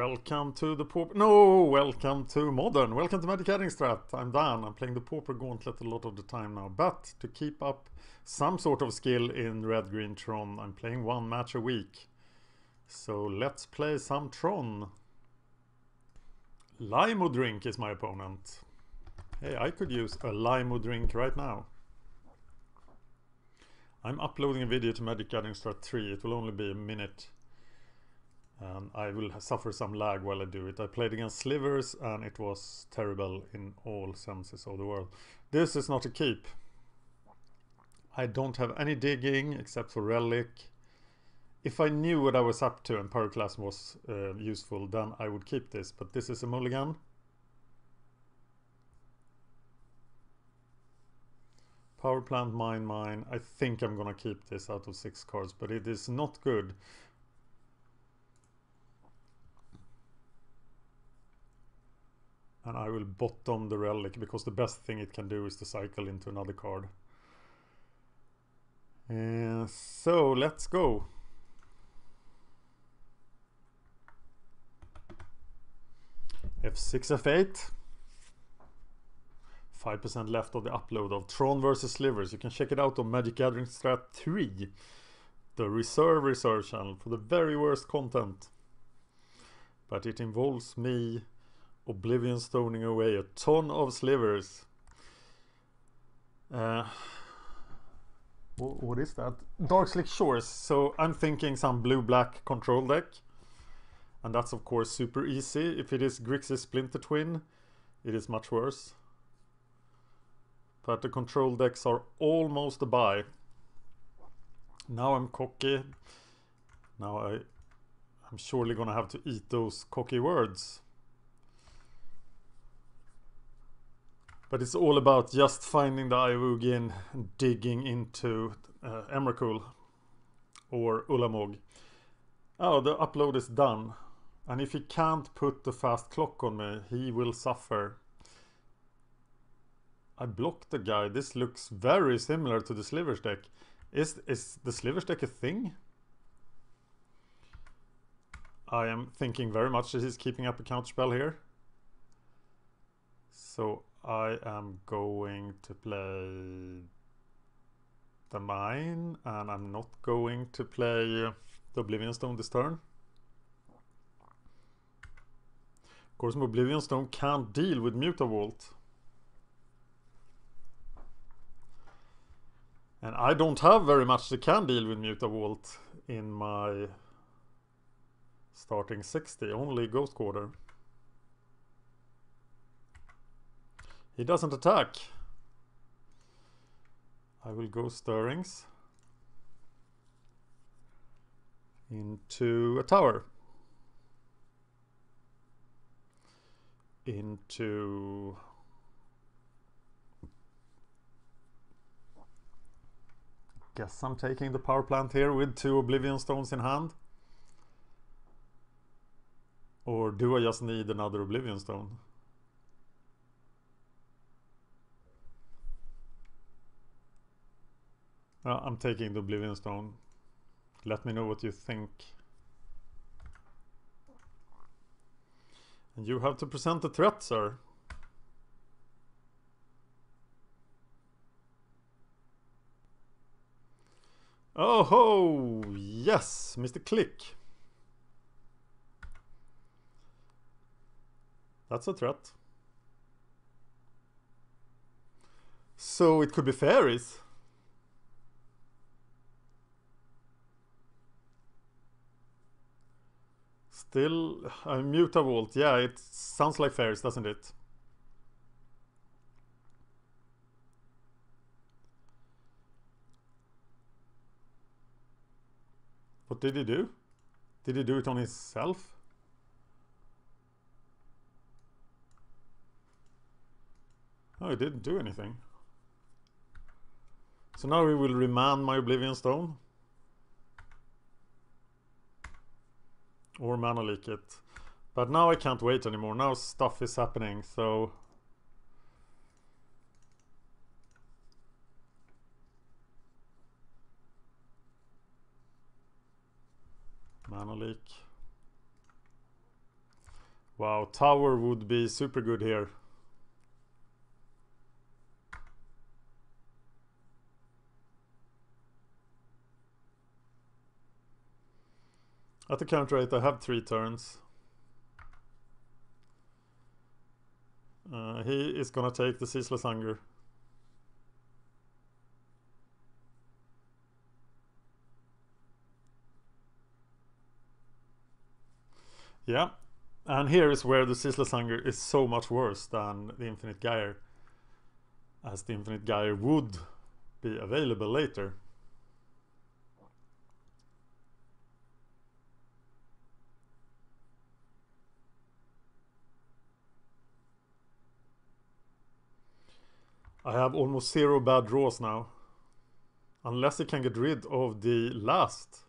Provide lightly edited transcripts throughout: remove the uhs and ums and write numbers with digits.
Welcome to the Pauper. No, welcome to Modern. Welcome to Magic Gathering Strat. I'm Dan. I'm playing the Pauper Gauntlet a lot of the time now. But to keep up some sort of skill in Red Green Tron, I'm playing one match a week. So let's play some Tron. Limo Drink is my opponent. Hey, I could use a Limo Drink right now. I'm uploading a video to Magic Gathering Strat 3. It will only be a minute. And I will suffer some lag while I do it. I played against Slivers and it was terrible in all senses of the word. This is not a keep. I don't have any digging except for Relic. If I knew what I was up to and Pyroclasm was useful, then I would keep this. But this is a mulligan. Power Plant, mine. I think I'm gonna keep this out of 6 cards, but it is not good. And I will bottom the Relic because the best thing it can do is to cycle into another card. So let's go. F6, F8. 5% left of the upload of Tron vs Slivers. You can check it out on Magic Gathering Strat 3. The reserve channel for the very worst content. But it involves me Oblivion stoning away a ton of Slivers. What is that? Dark Slick Shores. So I'm thinking some blue-black control deck. And that's of course super easy. If it is Grixis Splinter Twin, it is much worse. But the control decks are almost a buy. Now I'm cocky. Now I'm surely gonna have to eat those cocky words. But it's all about just finding the Iwugin and digging into Emrakul or Ulamog. Oh, the upload is done. And if he can't put the fast clock on me, he will suffer. I blocked the guy. This looks very similar to the Slivers deck. Is the Slivers deck a thing? I am thinking very much that he's keeping up a counterspell here. So I am going to play the mine, and I'm not going to play the Oblivion Stone this turn. Of course, my Oblivion Stone can't deal with Mutavault. And I don't have very much that can deal with Mutavault in my starting 60, only Ghost Quarter. He doesn't attack. I will go Stirrings into a tower. Into guess I'm taking the power plant here with 2 Oblivion Stones in hand. Or do I just need another Oblivion Stone? I'm taking the Oblivion Stone. Let me know what you think. And you have to present the threat, sir. Oh ho! Yes, Mr. Click. That's a threat. So it could be fairies. Still, Mutavault. Yeah, it sounds like fairies, doesn't it? What did he do? Did he do it on himself? Oh, he didn't do anything. So now we will remand my Oblivion Stone. Or mana leak it. But now I can't wait anymore. Now stuff is happening, so mana leak. Wow, tower would be super good here. At the counter rate I have 3 turns. He is gonna take the Ceaseless Hunger. Yeah, and here is where the Ceaseless Hunger is so much worse than the Infinite Gyre, as the Infinite Gyre would be available later. I have almost 0 bad draws now. Unless he can get rid of the last.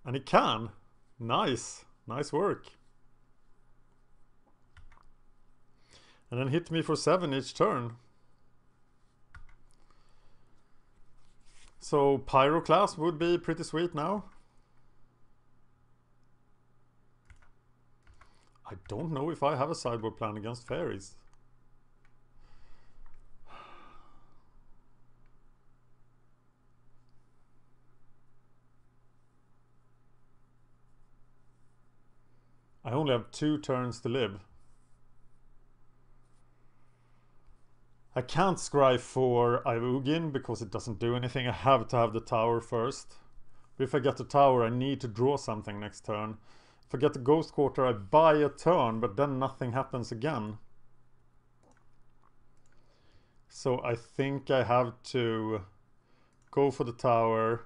And he can. Nice. Nice work. And then hit me for 7 each turn. So Pyroclast would be pretty sweet now. I don't know if I have a sideboard plan against fairies. I only have 2 turns to live. I can't scry for Ivugin because it doesn't do anything. I have to have the tower first. But if I get the tower, I need to draw something next turn. If I get the Ghost Quarter, I buy a turn, but then nothing happens again. So I think I have to go for the tower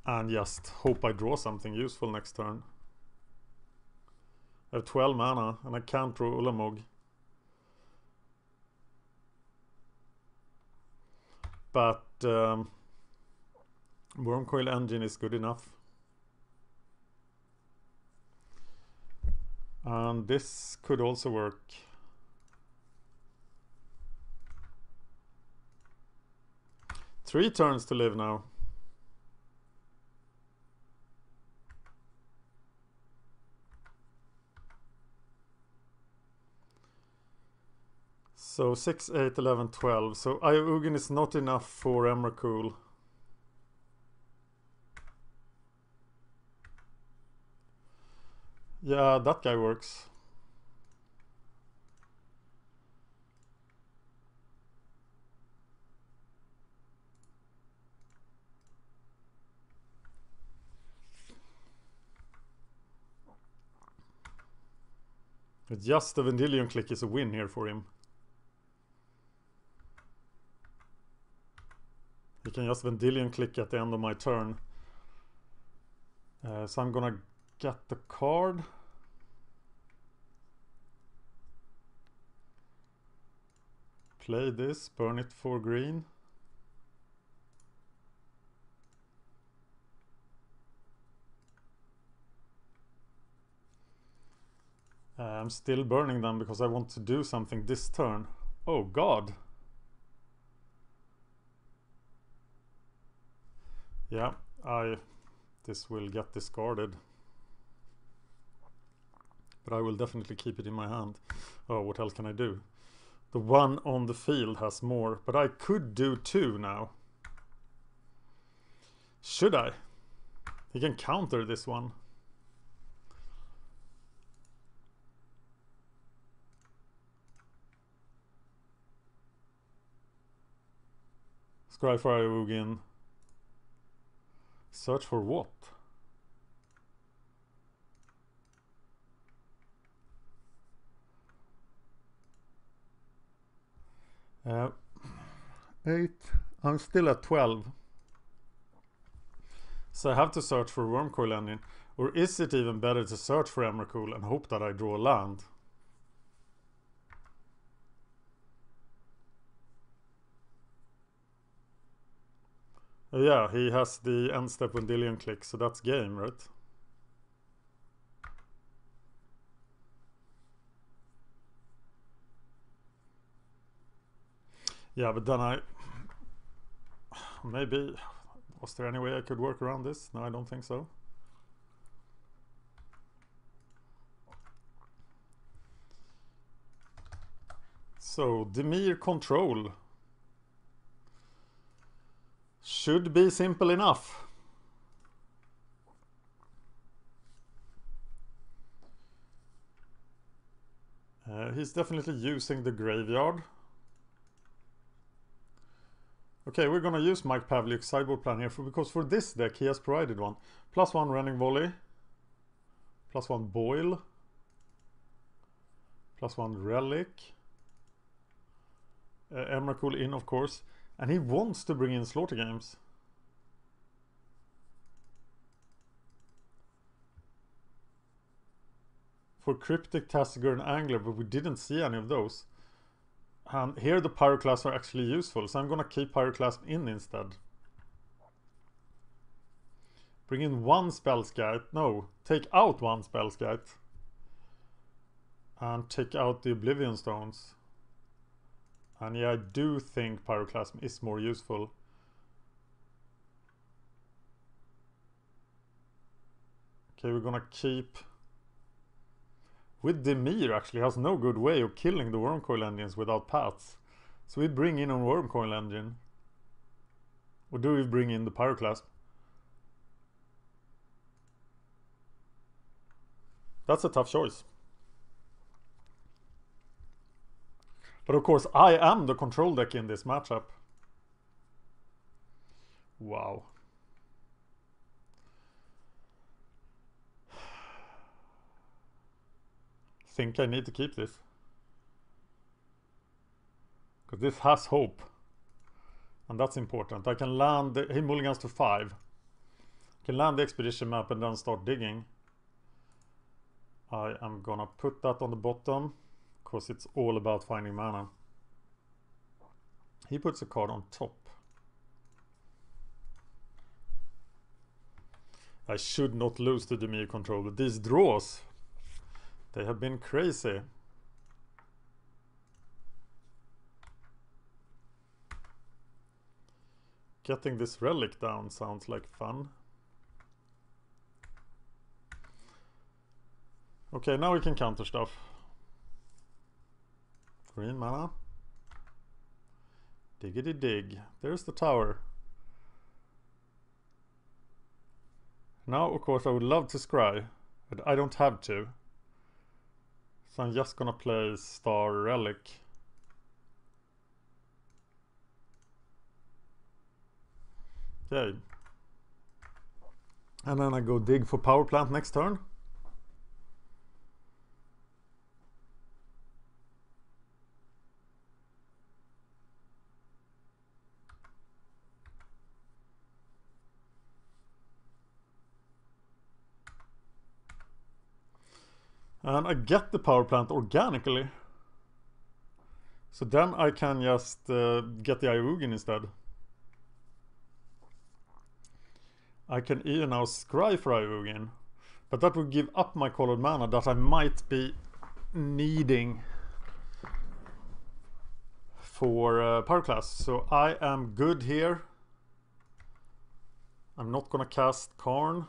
and just hope I draw something useful next turn. I have 12 mana and I can't draw Ulamog. But Wormcoil Engine is good enough. And this could also work. Three turns to live now. So 6, 8, 11, 12. So Ugin is not enough for Emrakul. Yeah, that guy works. Just the Vendillion Clique is a win here for him. He can just Vendillion Clique at the end of my turn. So I'm gonna get the card. Play this, burn it for green. I'm still burning them because I want to do something this turn. Oh god. Yeah, this will get discarded. But I will definitely keep it in my hand. Oh, what else can I do? The one on the field has more, but I could do 2 now. Should I? He can counter this one. Scry for Ugin. Search for what? Uh, 8. I'm still at 12. So I have to search for Wormcoil Engine. Or is it even better to search for Emrakul and hope that I draw land? Yeah, he has the end step Vendillion Clique, so that's game, right? Yeah, but then maybe... Was there any way I could work around this? No, I don't think so. So, Dimir Control. Should be simple enough. He's definitely using the graveyard. Okay, we're gonna use Mike Pavliuk's sideboard plan here because for this deck he has provided one. +1 running volley, +1 boil, +1 relic, Emrakul in of course, and he wants to bring in Slaughter Games. For Cryptic, Tasigurs and Angler, but we didn't see any of those. And here the Pyroclasm are actually useful, so I'm gonna keep Pyroclasm in instead. Bring in 1 Spellskite. No, take out 1 Spellskite. And take out the Oblivion Stones. And yeah, I do think Pyroclasm is more useful. Okay, we're gonna keep... With Dimir actually has no good way of killing the Wormcoil engines without paths. So we bring in a Wormcoil engine. Or do we bring in the Pyroclasm? That's a tough choice. But of course I am the control deck in this matchup. Wow. Think I need to keep this. Because this has hope. And that's important. I can land, he mulligans to 5. I can land the expedition map and then start digging. I am gonna put that on the bottom. Because it's all about finding mana. He puts a card on top. I should not lose to Dimir Control, but these draws, they have been crazy. Getting this relic down sounds like fun. Okay, now we can counter stuff. Green mana. Diggity dig. There's the tower. Now, of course, I would love to scry, but I don't have to. So I'm just gonna play Star Relic. Okay. And then I go dig for power plant next turn. And I get the power plant organically. So then I can just get the Iowugin instead. I can even now scry for Iowugin. But that would give up my colored mana that I might be needing for Pyroclast. So I am good here. I'm not gonna cast Karn,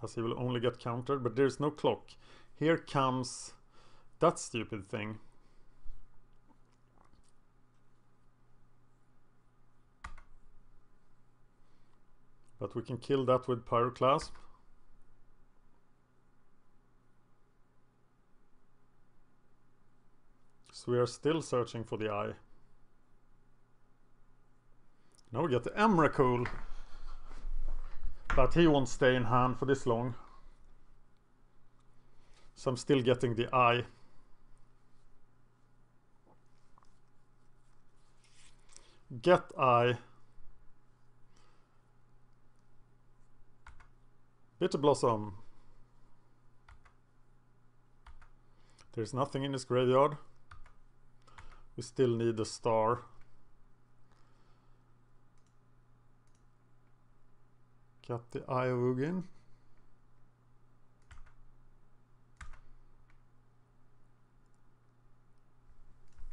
as he will only get countered, but there's no clock. Here comes that stupid thing. But we can kill that with Pyroclasm. So we are still searching for the eye. Now we get the Emrakul. But he won't stay in hand for this long. So I'm still getting the eye. Get eye. Bitter Blossom. There's nothing in his graveyard. We still need a star. Got the Iowugin.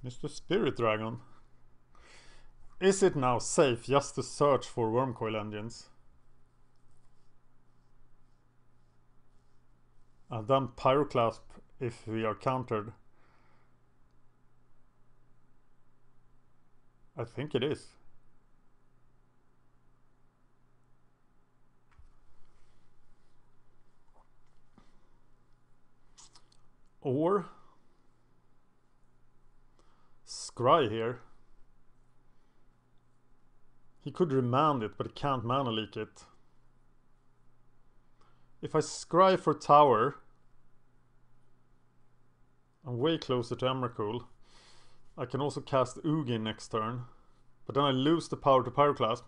Mr. Spirit Dragon. Is it now safe just to search for Wormcoil engines? And then Pyroclasm if we are countered. I think it is. Or scry here. He could remand it, but he can't mana leak it. If I scry for tower, I'm way closer to Emrakul. I can also cast Ugin next turn, but then I lose the power to Pyroclasm,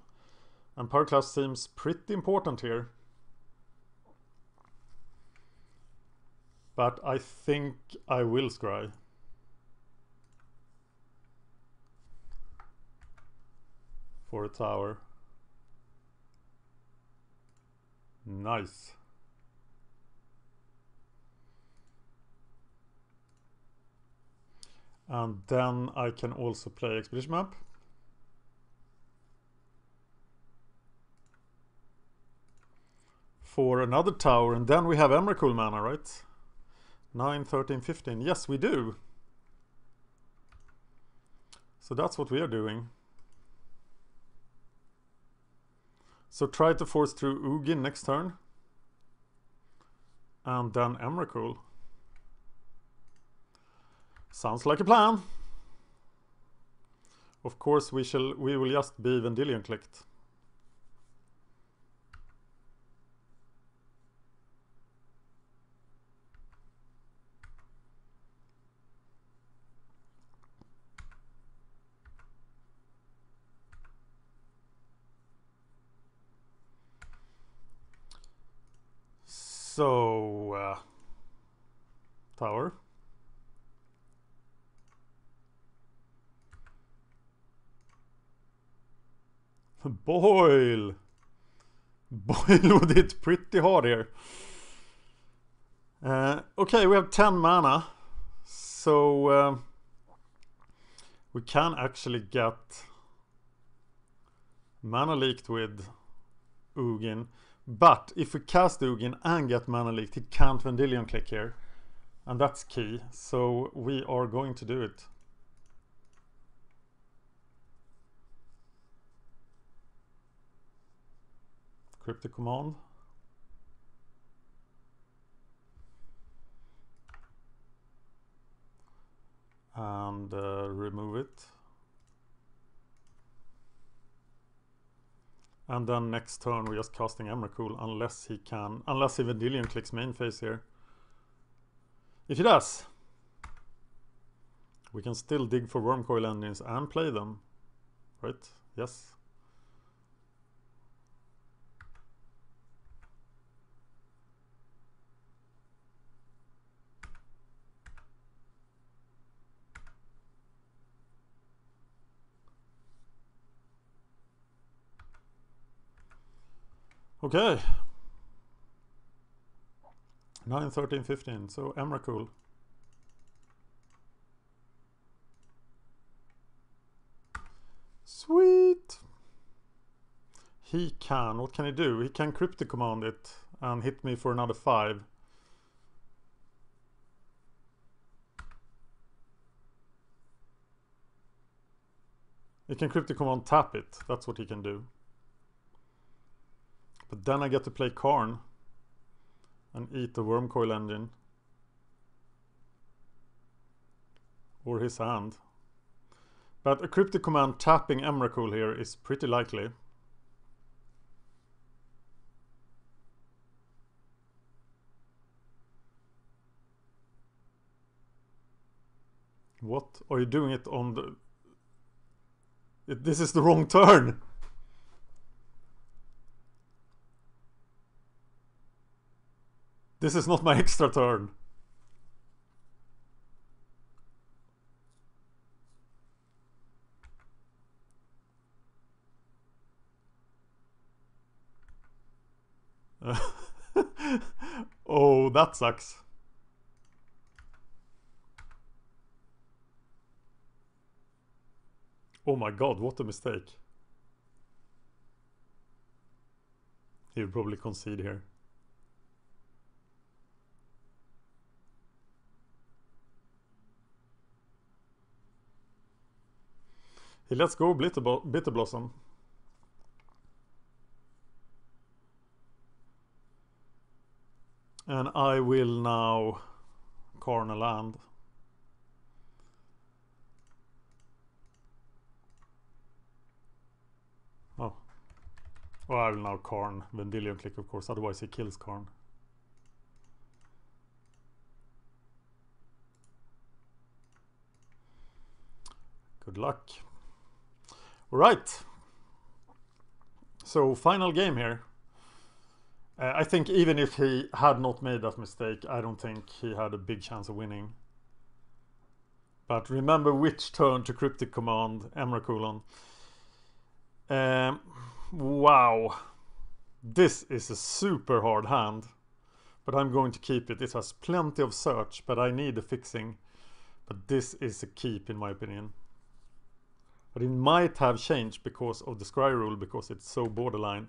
and Pyroclasm seems pretty important here. But I think I will scry. For a tower. Nice. And then I can also play Expedition Map. For another tower, and then we have Emrakul mana, right? 9, 13, 15. Yes, we do. So that's what we are doing. So try to force through Ugin next turn. And then Emrakul. Sounds like a plan. Of course we will just be Vendillion Cliques. So tower. Boil would hit pretty hard here. Okay, we have 10 mana, so we can actually get mana leaked with Ugin. But if we cast Ugin and get mana leaked, he can't Vendillion Clique here, and that's key. So we are going to do it. Cryptic Command. And remove it. And then next turn we're just casting Emrakul unless he Vendillion Cliques main phase here. If he does, we can still dig for Wormcoil engines and play them. Right? Yes. Okay. 9, 13, 15. So Emrakul. Sweet. He can. What can he do? He can Cryptic Command it and hit me for another 5. He can Cryptic Command tap it. That's what he can do. But then I get to play Karn and eat the Wormcoil engine. Or his hand. But a Cryptic Command tapping Emrakul here is pretty likely. What? Are you doing it on the... This is the wrong turn! This is not my extra turn. Oh, that sucks. Oh my god, what a mistake. He'll probably concede here. He lets go Bitter Blossom. And I will now Karn a land. Oh. Well, I will now Karn Vendillion Clique, of course, otherwise he kills Karn. Good luck. Alright. So, final game here. I think even if he had not made that mistake, I don't think he had a big chance of winning. But remember which turn to Cryptic Command, Emrakul. Wow. This is a super hard hand. But I'm going to keep it. It has plenty of search, but I need a fixing. But this is a keep in my opinion. But it might have changed because of the scry rule, because it's so borderline.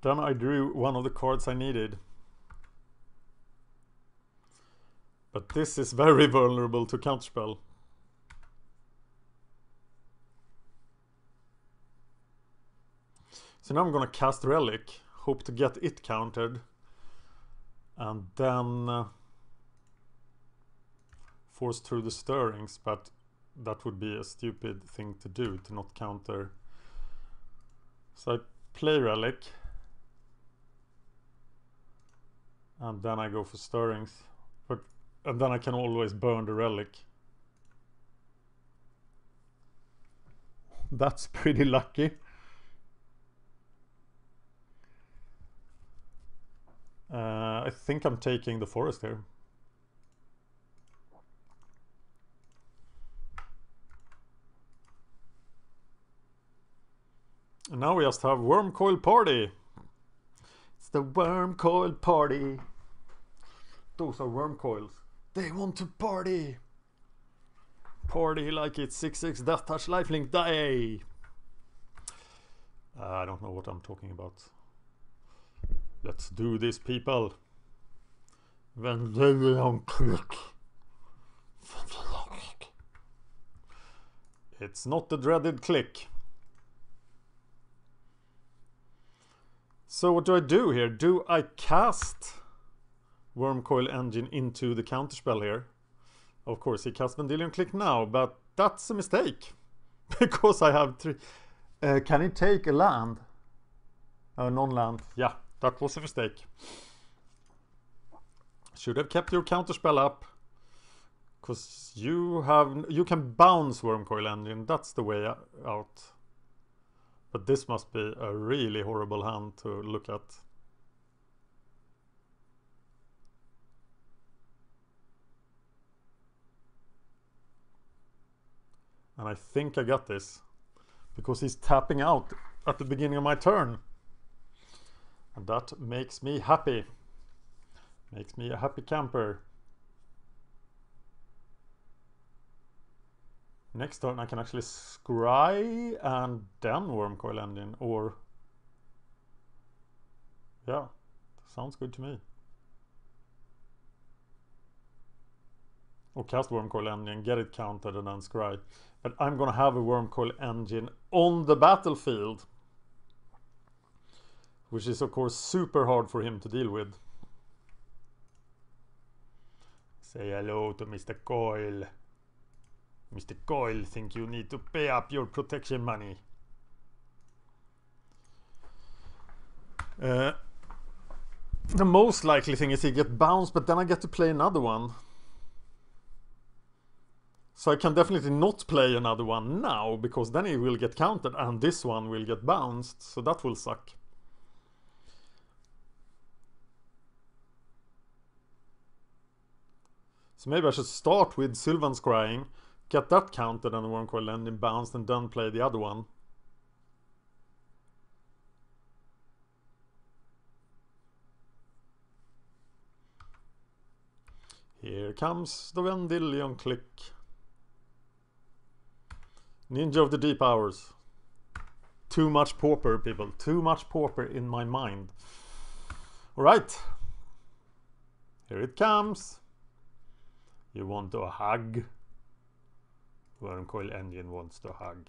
Then I drew one of the cards I needed. But this is very vulnerable to counterspell. So now I'm gonna cast Relic, hope to get it countered. And then force through the Stirrings, but that would be a stupid thing to do, to not counter. So I play Relic. And then I go for Stirrings. And then I can always burn the Relic. That's pretty lucky. I think I'm taking the Forest here. And now we just have Wormcoil Party. It's the Wormcoil Party. Those are Wormcoils. They want to party. Party like it's 6/6 Death Touch Lifelink Day. I don't know what I'm talking about. Let's do this, people. Vendillion Cliques. It's not the dreaded click. So what do I do here? Do I cast Wormcoil Engine into the counterspell here? Of course, he casts Vendillion Clique now, but that's a mistake. Because I have 3... can he take a land? Non-land. Yeah, that was a mistake. Should have kept your counterspell up. Because you can bounce Wormcoil Engine. That's the way out. But this must be a really horrible hand to look at. And I think I got this. Because he's tapping out at the beginning of my turn. And that makes me happy. Makes me a happy camper. Next turn I can actually scry and then Wormcoil Engine, or... Yeah, sounds good to me. Or cast Wormcoil Engine, get it countered and then scry. But I'm gonna have a Wormcoil Engine on the battlefield. Which is of course super hard for him to deal with. Say hello to Mr. Coil. Mr. Coil, think you need to pay up your protection money. The most likely thing is he get bounced, but then I get to play another one. So I can definitely not play another one now, because then he will get countered and this one will get bounced. So that will suck. So maybe I should start with Sylvan Scrying, get that counted and the Wormcoil Engine bounced, and then play the other one. Here comes the Vendillion Clique. Ninja of the Deep Hours. Too much Pauper, people. Too much Pauper in my mind. Alright. Here it comes. You want to hug? Wormcoil Engine wants to hug.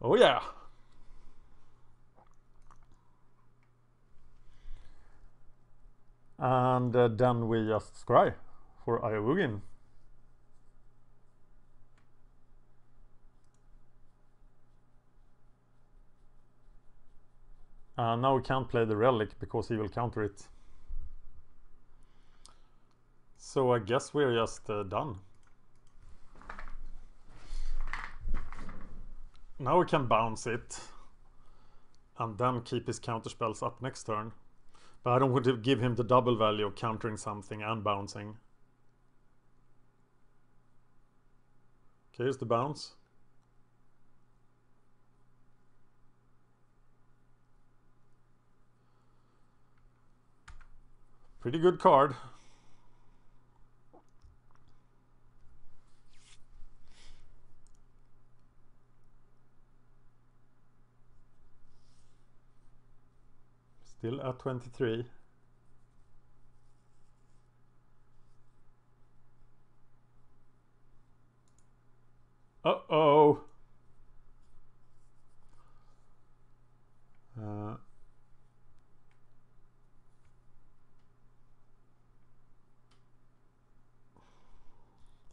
Oh yeah! And then we just scry for Iowugin. Now we can't play the relic because he will counter it. So I guess we're just done. Now we can bounce it and then keep his counter spells up next turn. But I don't want to give him the double value of countering something and bouncing. Okay, here's the bounce. Pretty good card. Still at 23. Uh-oh.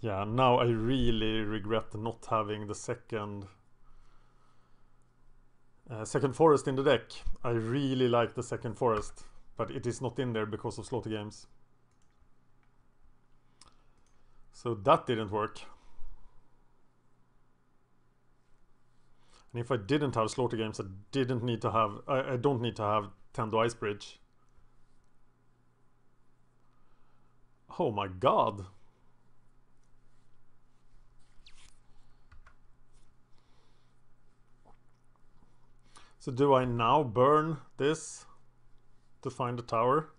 Yeah, now I really regret not having the second forest in the deck. I really like the second forest, but it is not in there because of Slaughter Games. So that didn't work. And if I didn't have Slaughter Games, I don't need to have Tendo Ice Bridge. Oh my god. So do I now burn this to find the tower?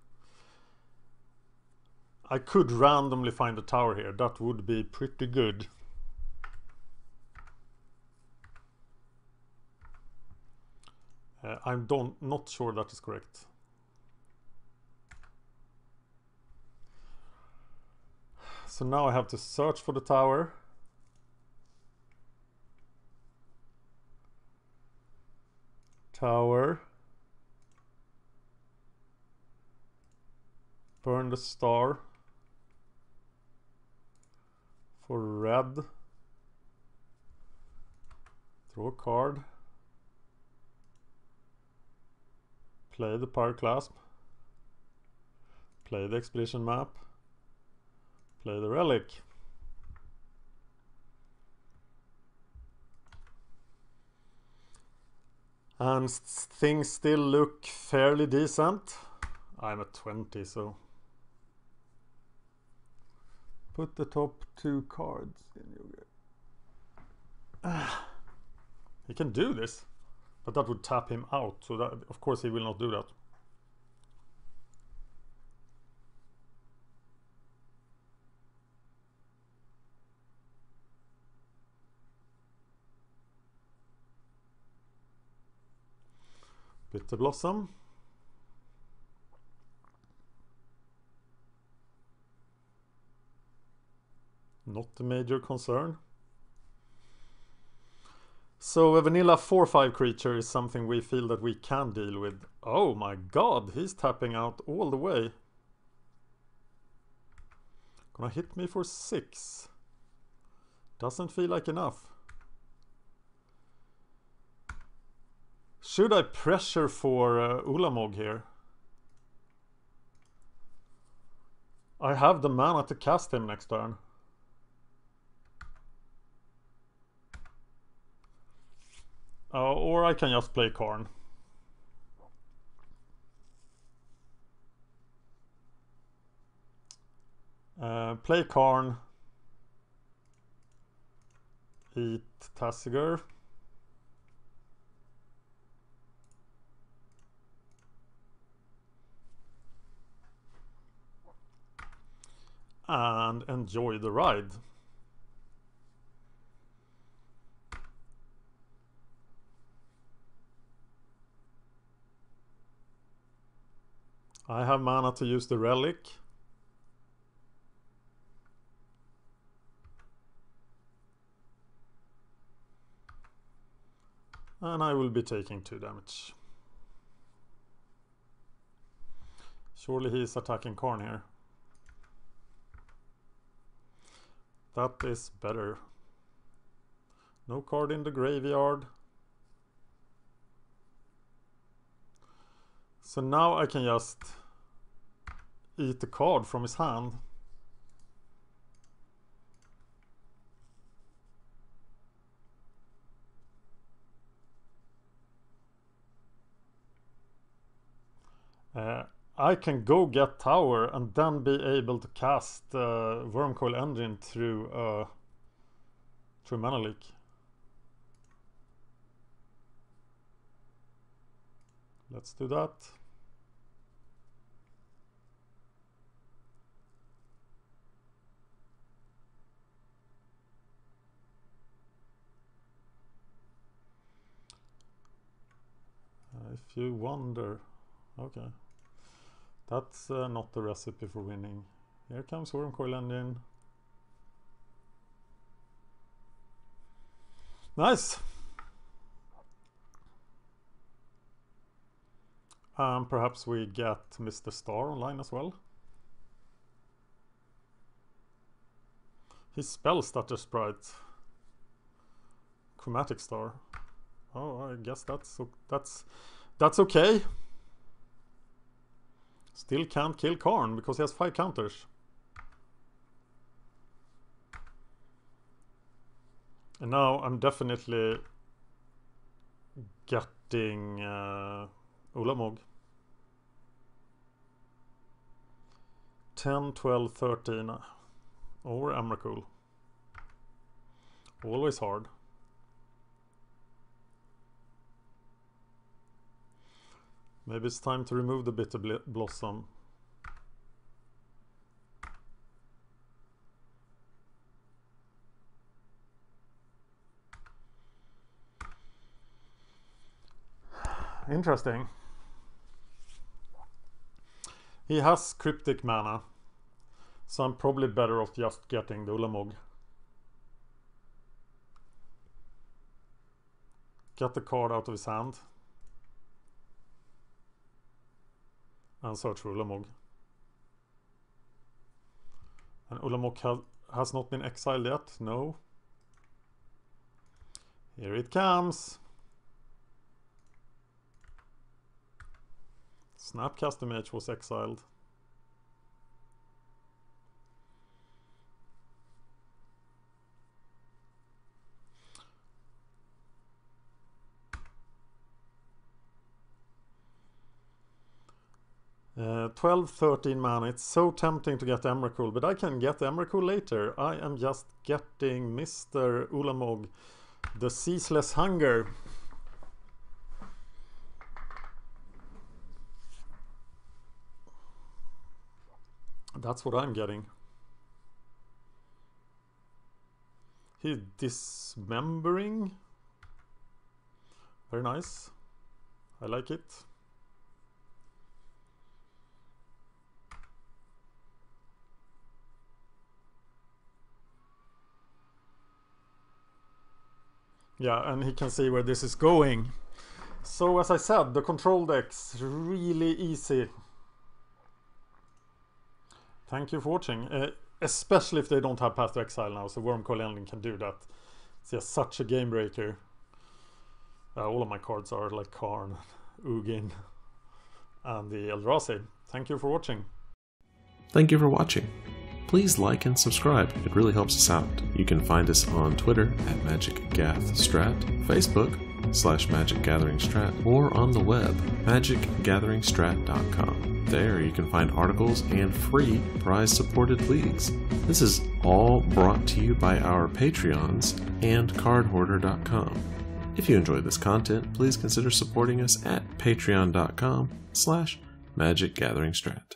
I could randomly find a tower here. That would be pretty good. I'm not sure that is correct. So now I have to search for the tower. Burn the star for red. Draw a card. Play the Pyroclasm. Play the Expedition Map. Play the Relic. And things still look fairly decent. I'm at 20, so put the top 2 cards in your game. He can do this, but that would tap him out, so that of course he will not do that. Bitter Blossom. Not a major concern. So a vanilla 4/5 creature is something we feel that we can deal with. Oh my god, he's tapping out all the way. Gonna hit me for 6. Doesn't feel like enough. Should I pressure for Ulamog here? I have the mana to cast him next turn. Or I can just play Karn. Play Karn. Eat Tasigur. And enjoy the ride. I have mana to use the relic. And I will be taking 2 damage. Surely he is attacking Karn here. That is better. No card in the graveyard. So now I can just eat the card from his hand. I can go get tower and then be able to cast Wormcoil Engine through Mana Leak. Let's do that. If you wonder, okay. That's not the recipe for winning. Here comes Wormcoil Engine. Nice! Perhaps we get Mr. Star online as well. His spell stutter sprite. Chromatic Star. Oh, I guess that's okay. Still can't kill Karn because he has 5 counters. And now I'm definitely getting Ulamog. 10, 12, 13 over Emrakul. Always hard. Maybe it's time to remove the Bitter Blossom. Interesting. He has Cryptic Mana, so I'm probably better off just getting the Ulamog. Get the card out of his hand. And search for Ulamog. And Ulamog has not been exiled yet. No. Here it comes. Snapcaster Mage was exiled. Uh, 12, 13 mana. It's so tempting to get Emrakul, but I can get Emrakul later. I am just getting Mr. Ulamog, the Ceaseless Hunger. That's what I'm getting. He's dismembering. Very nice. I like it. Yeah, and he can see where this is going. So as I said, the control deck's really easy. Thank you for watching. Especially if they don't have Path to Exile now, so Wormcoil Engine can do that. It's just such a game breaker. All of my cards are like Karn, Ugin, and the Eldrazi. Thank you for watching. Thank you for watching. Please like and subscribe, it really helps us out. You can find us on Twitter at MagicGathStrat, Facebook /MagicGatheringStrat, or on the web, magicgatheringstrat.com. There you can find articles and free prize-supported leagues. This is all brought to you by our Patreons and cardhoarder.com. If you enjoyed this content, please consider supporting us at patreon.com/MagicGatheringStrat.